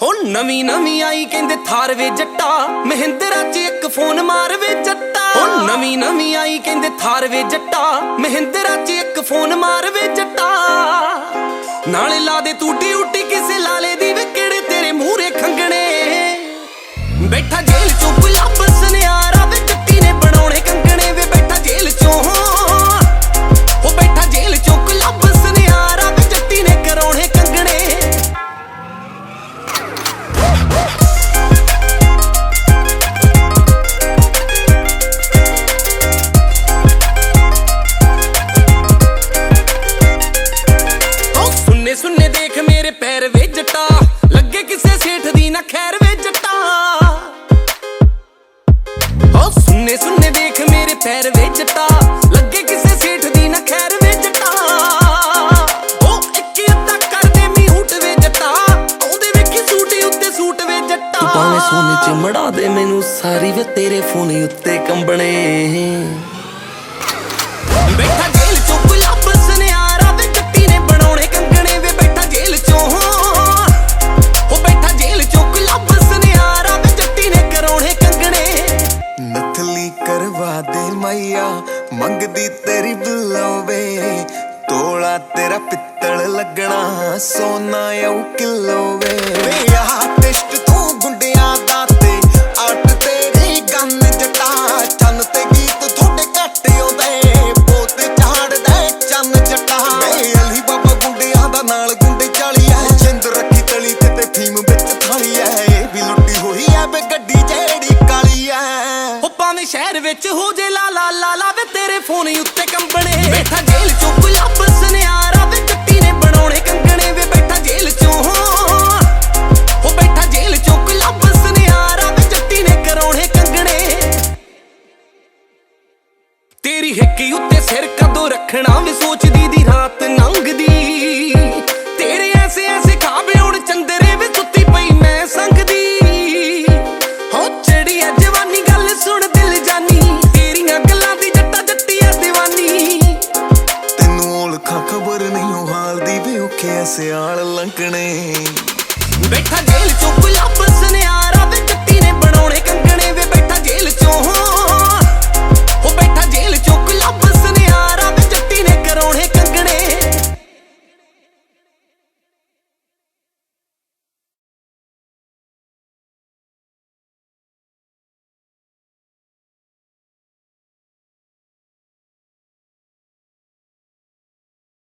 हो नवी नवी आई कहंदे थार वे जट्टा महिंद्रा च एक फोन मार वे जट्टा। हो नवी नवी आई कहंदे थार वे जट्टा महिंद्रा च एक फोन मार वे जट्टा। नाले ला दे टूटी उटी किसे लाले दी विकेड़ तेरे मूहरे खंगणे। बैठा जेल चों गुलाब सनियारा वे जट्टी ने बनाउणे कंगणे वे बैठा जेल चों। हो बैठा जेल चों गुलाब सनियारा वे जट्टी ने कराउणे कंगणे। सुन्ने देख मेरे पैर वे जट्टा लगे किसे सेठ दी ना खैर वे जट्टा। हो सुन्ने सुन्ने देख मेरे पैर वे जट्टा लगे किसे सेठ दी ना खैर वे जट्टा। हो इक्की अद्धा कर दे म्यूट वे जट्टा ओदे वेखी सूटी उत्ते सूट वे जट्टा। भावें सोने च मड़ा दे मैनू सारी वे तेरे फोन उत्ते कंबणे। बैठा जेल चों गुलाब सनियारा वे जट्टी ने बनाउणे कंगणे वे बैठा जेल चों। हो बैठा जेल चों गुलाब सनियारा वे जट्टी ने कराउणे कंगणे। नथली करवा दे मैया मंगदी तेरी बिलोवे तोला तेरा पित्तल लगना सोना यू किलो वे। टेस्ट तू गुंडिया दाते आट तेरी गन जटा चन ते गीत थोड़े घट आउंदे पोत झाड़ दे चन जटा। अली बाबा गुंडिया दा नाल गुंडे चाली है जिंद रखी तली ते फीम विच थाली है ये भी लुट्टी होई है बे गड्डी जेड़ी काली है। हो भावें शहर विच हो जे ला ला ला ला वे तेरे फोन उत्ते कंबणे। बैठा जेल चों गुलाब सनियारा वे जट्टी ने बनाउणे कंगणे वे बैठा जेल चों। हो बैठा जेल चों गुलाब सनियारा वे जट्टी ने कराउणे कंगणे। तेरी हिक्की उत्ते सिर कदों रखना वे सोचदी दी रात लंघदी। तेरे ऐसे ऐसे खाबे हुण चंदरे वे सुत्ती पई मैं संगदी। हो चढ़ी है जवानी गल सुन दिल जानी तेरियां गल्लां दी जट्टा जट्टी है दीवानी। तेनू ओलखा खबर नहीं हाल दी वे औखे सियाल लंघणे। बैठा